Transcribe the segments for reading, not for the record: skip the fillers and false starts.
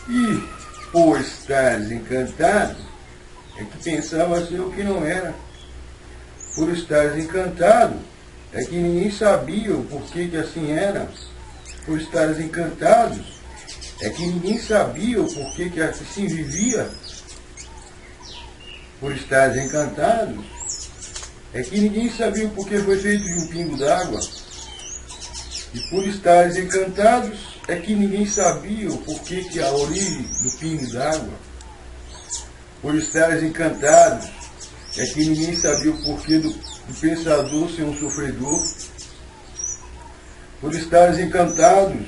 E, por estar desencantado, é que pensava ser o que não era. Por estar desencantado, é que ninguém sabia o porquê que assim era. Por estar desencantados, é que ninguém sabia o porquê que assim vivia. Por estar desencantados, é que ninguém sabia o porquê foi feito de um pingo d'água. E por estar desencantados, é que ninguém sabia o porquê que a origem do pingo d'água. Por estar desencantados, é que ninguém sabia o porquê do pensador ser um sofredor. Por estar desencantados,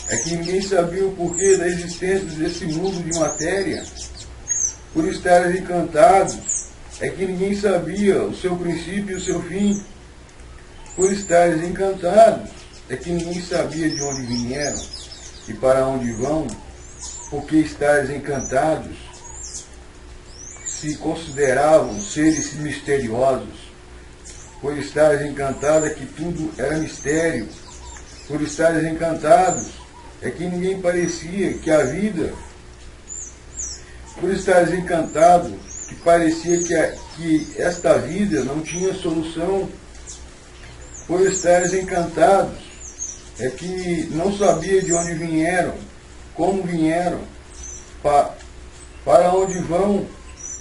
é que ninguém sabia o porquê da existência desse mundo de matéria. Por estar desencantados, é que ninguém sabia o seu princípio e o seu fim. Por estar desencantados, é que ninguém sabia de onde vieram e para onde vão. Porque estar desencantados, se consideravam seres misteriosos. Por estar desencantados, é que tudo era mistério. Por estar desencantados, é que ninguém parecia que a vida, por estar desencantado, que parecia que esta vida não tinha solução. Por estar desencantados, é que não sabia de onde vieram, como vieram, para onde vão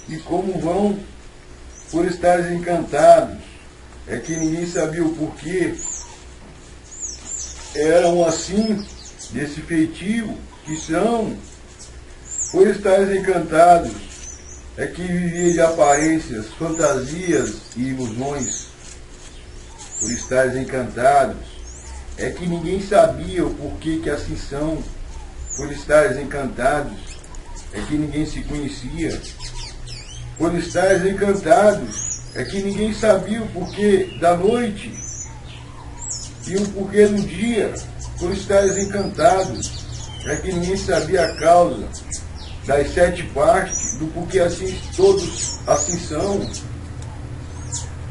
e como vão. Por estar desencantados, é que ninguém sabia o porquê eram assim, desse feitio que são. Por estar desencantados, é que vivia de aparências, fantasias e ilusões. Por estar desencantados, é que ninguém sabia o porquê que assim são. Por estar desencantados, é que ninguém se conhecia. Por estar desencantados, é que ninguém sabia o porquê da noite e o porquê do dia. Por estar desencantados, é que ninguém sabia a causa das 7 partes do porquê assim todos assim são.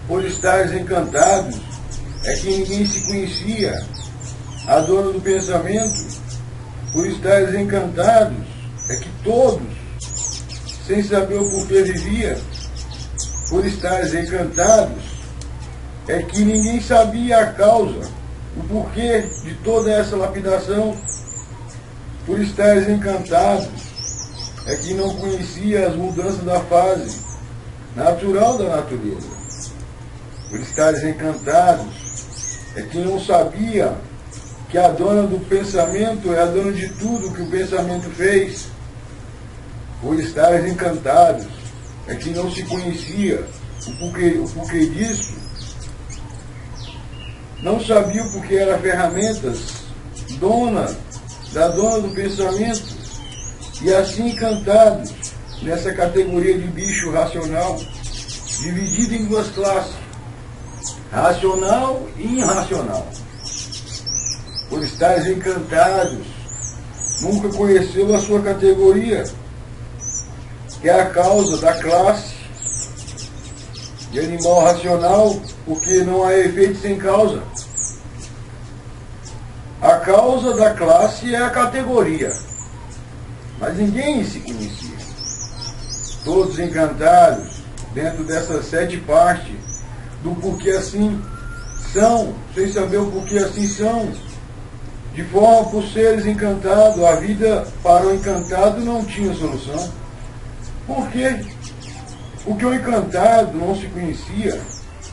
Por estar desencantados, é que ninguém se conhecia a dona do pensamento. Por estar desencantados, é que todos, sem saber o porquê vivia. Por estar desencantados, é que ninguém sabia a causa, o porquê de toda essa lapidação. Por estar desencantados, é que não conhecia as mudanças da fase natural da natureza. Por estar desencantados, é que não sabia que a dona do pensamento é a dona de tudo que o pensamento fez. Por estar desencantados, é que não se conhecia o porquê disso. Não sabia o porquê era ferramentas da dona do pensamento. E assim encantados nessa categoria de bicho racional, dividido em 2 classes, racional e irracional. Por estar desencantados, nunca conheceu a sua categoria, que é a causa da classe de animal racional, porque não há efeito sem causa. A causa da classe é a categoria, mas ninguém se conhecia. Todos encantados dentro dessas 7 partes do porquê assim são, sem saber o porquê assim são. De forma por seres encantados, a vida para o encantado não tinha solução. Por quê? Porque o encantado não se conhecia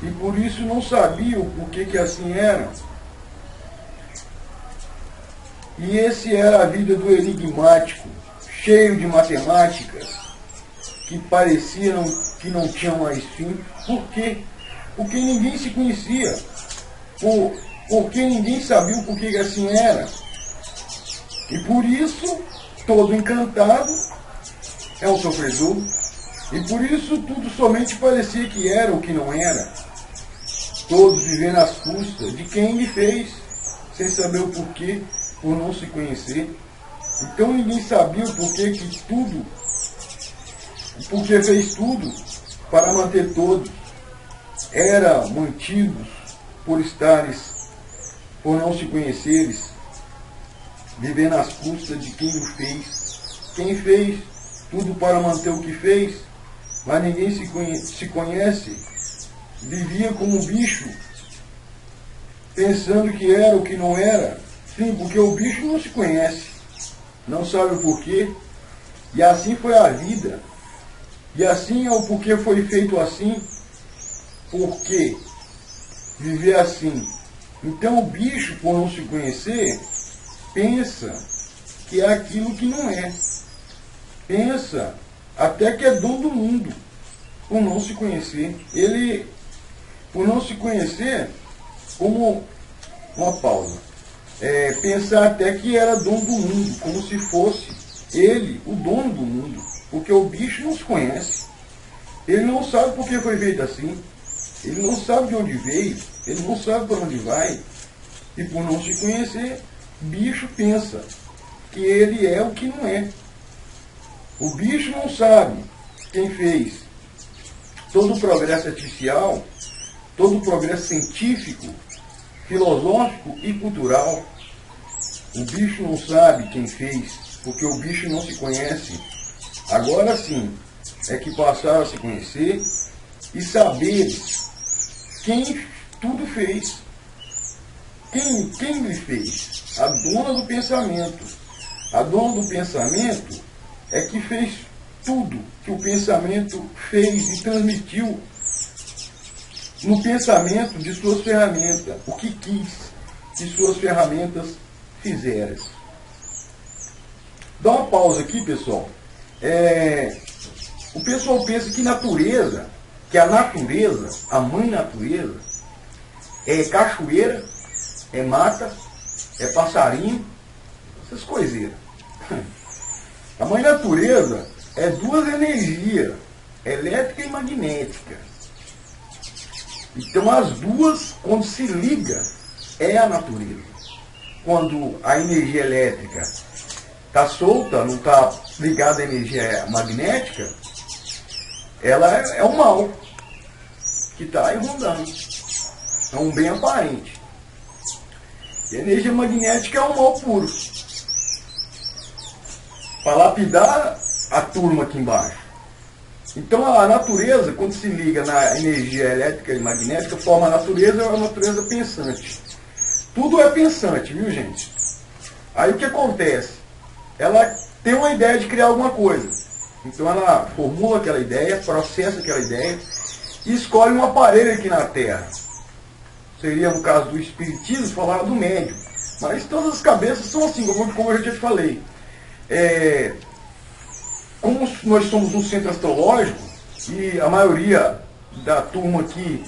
e por isso não sabia o porquê que assim era. E esse era a vida do enigmático, cheio de matemáticas, que pareciam que não tinham mais fim. Por quê? Porque ninguém se conhecia. Porque ninguém sabia o porquê que assim era. E por isso, todo encantado é um sofredor. E por isso tudo somente parecia que era o que não era. Todos vivendo às custas de quem lhe fez, sem saber o porquê, por não se conhecer. Então ninguém sabia o porquê que tudo, o porquê fez tudo para manter todos. Era mantidos por por não se conheceres, vivendo às custas de quem o fez, quem fez tudo para manter o que fez, mas ninguém se conhece, vivia como um bicho, pensando que era o que não era. Sim, porque o bicho não se conhece, não sabe o porquê, e assim foi a vida. E assim é o porquê foi feito assim, porque viver assim. Então o bicho, por não se conhecer, pensa que é aquilo que não é. Pensa até que é dono do mundo, por não se conhecer. Ele, por não se conhecer, como uma pausa, pensar até que era dono do mundo, como se fosse ele o dono do mundo, porque o bicho não se conhece. Ele não sabe por que foi feito assim, ele não sabe de onde veio, ele não sabe para onde vai, e por não se conhecer, bicho pensa que ele é o que não é. O bicho não sabe quem fez todo o progresso artificial, todo o progresso científico, filosófico e cultural. O bicho não sabe quem fez, porque o bicho não se conhece. Agora sim, é que passaram a se conhecer e saber quem tudo fez. Quem lhe fez? A dona do pensamento. A dona do pensamento é que fez tudo que o pensamento fez e transmitiu no pensamento de suas ferramentas, o que quis que suas ferramentas fizeram. Dá uma pausa aqui, pessoal. O pessoal pensa que natureza, que a natureza, a mãe natureza, é cachoeira, é mata, é passarinho, essas coiseiras. A mãe natureza é duas energias, elétrica e magnética. Então as duas, quando se ligam, é a natureza. Quando a energia elétrica está solta, não está ligada à energia magnética, ela é o mal que está aí rondando. É um bem aparente. E a energia magnética é um mal puro. Para lapidar a turma aqui embaixo. Então a natureza, quando se liga na energia elétrica e magnética, forma a natureza, é uma natureza pensante. Tudo é pensante, viu, gente? Aí o que acontece? Ela tem uma ideia de criar alguma coisa. Então ela formula aquela ideia, processa aquela ideia e escolhe um aparelho aqui na Terra. Seria, no caso do espiritismo, falar do médium. Mas todas as cabeças são assim, como eu já te falei. Como nós somos um centro astrológico, e a maioria da turma aqui,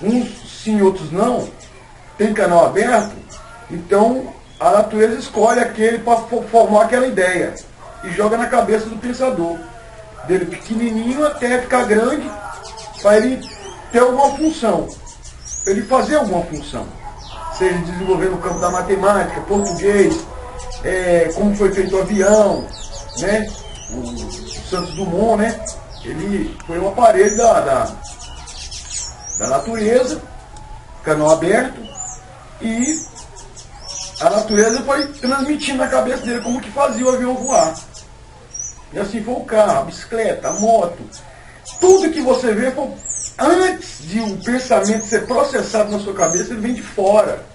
uns sim, outros não, tem canal aberto, então a natureza escolhe aquele para formar aquela ideia e joga na cabeça do pensador, dele pequenininho até ficar grande, para ele ter alguma função, para ele fazer alguma função, seja desenvolver no campo da matemática, português, como foi feito o avião, né? O Santos Dumont, né? Ele foi um aparelho da natureza, canal aberto, e a natureza foi transmitindo na cabeça dele como que fazia o avião voar. E assim foi o carro, a bicicleta, a moto. Tudo que você vê, antes de o pensamento ser processado na sua cabeça, ele vem de fora.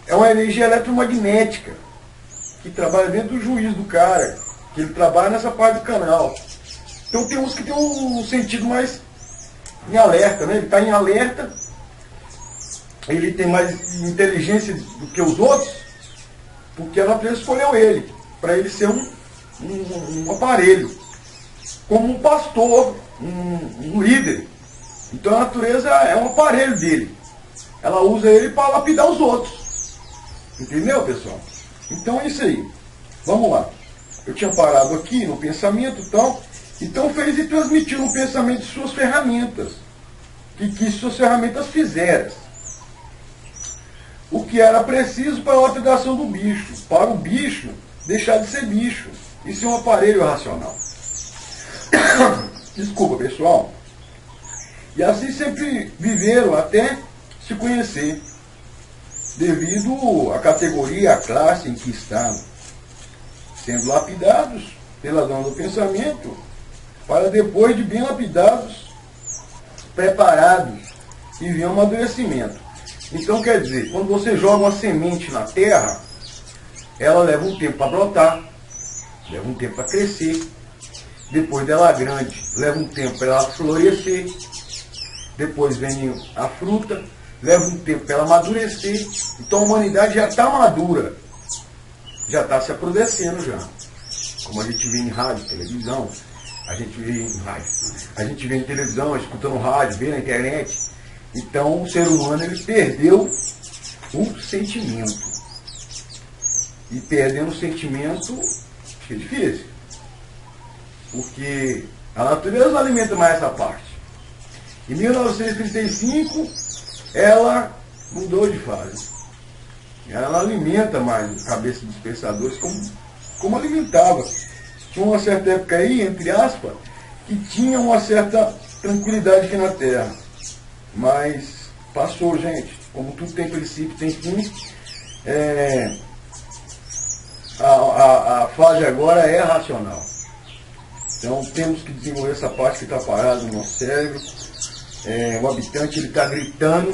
É uma energia eletromagnética que trabalha dentro do juízo do cara, que ele trabalha nessa parte do canal. Então tem uns que tem um sentido mais em alerta, né? Ele está em alerta, ele tem mais inteligência do que os outros, porque a natureza escolheu ele, para ele ser um aparelho, como um pastor, um líder. Então a natureza é um aparelho dele. Ela usa ele para lapidar os outros. Entendeu, pessoal? Então é isso aí. Vamos lá. Eu tinha parado aqui no pensamento e tal. Então fez e transmitiu no pensamento suas ferramentas. Que suas ferramentas fizeram. O que era preciso para a lapidação do bicho. Para o bicho deixar de ser bicho e ser um aparelho racional. Desculpa, pessoal. E assim sempre viveram até se conhecer, devido à categoria, à classe em que estavam. sendo lapidados pela dona do pensamento, para depois de bem lapidados, preparados e vir um amadurecimento. Então quer dizer, quando você joga uma semente na terra, ela leva um tempo para brotar, leva um tempo para crescer, depois dela grande, leva um tempo para ela florescer, depois vem a fruta, leva um tempo para ela amadurecer. Então a humanidade já está madura, já está se aprodecendo já. Como a gente vê em rádio, televisão, a gente vê em televisão, escutando rádio, vê na internet. Então o ser humano ele perdeu o sentimento. E perdendo o sentimento fica difícil. Porque a natureza não alimenta mais essa parte. Em 1935, ela mudou de fase. Ela não alimenta mais a cabeça dos pensadores como alimentava. Tinha uma certa época aí, entre aspas, que tinha uma certa tranquilidade aqui na Terra. Mas passou, gente. Como tudo tem princípio, tem fim. A fase agora é racional. Então temos que desenvolver essa parte que está parada no nosso cérebro. O habitante está gritando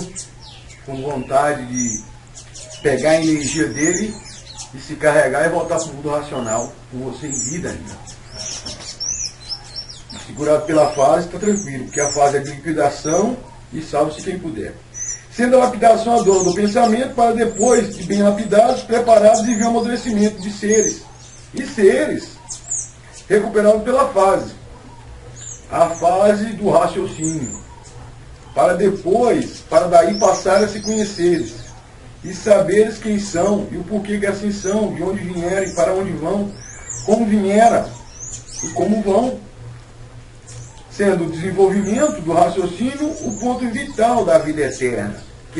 com vontade de pegar a energia dele e se carregar e voltar para o mundo racional, com você em vida ainda. Segurado pela fase, está tranquilo, porque a fase é de liquidação e salve-se quem puder. Sendo a lapidação a dona do pensamento, para depois de bem lapidados, preparados e ver o amadurecimento de seres. E seres recuperados pela fase. A fase do raciocínio. Para depois, para daí passar a se conheceres. E saberes quem são e o porquê que assim são, de onde vieram, para onde vão, como vieram e como vão. Sendo o desenvolvimento do raciocínio o ponto vital da vida eterna.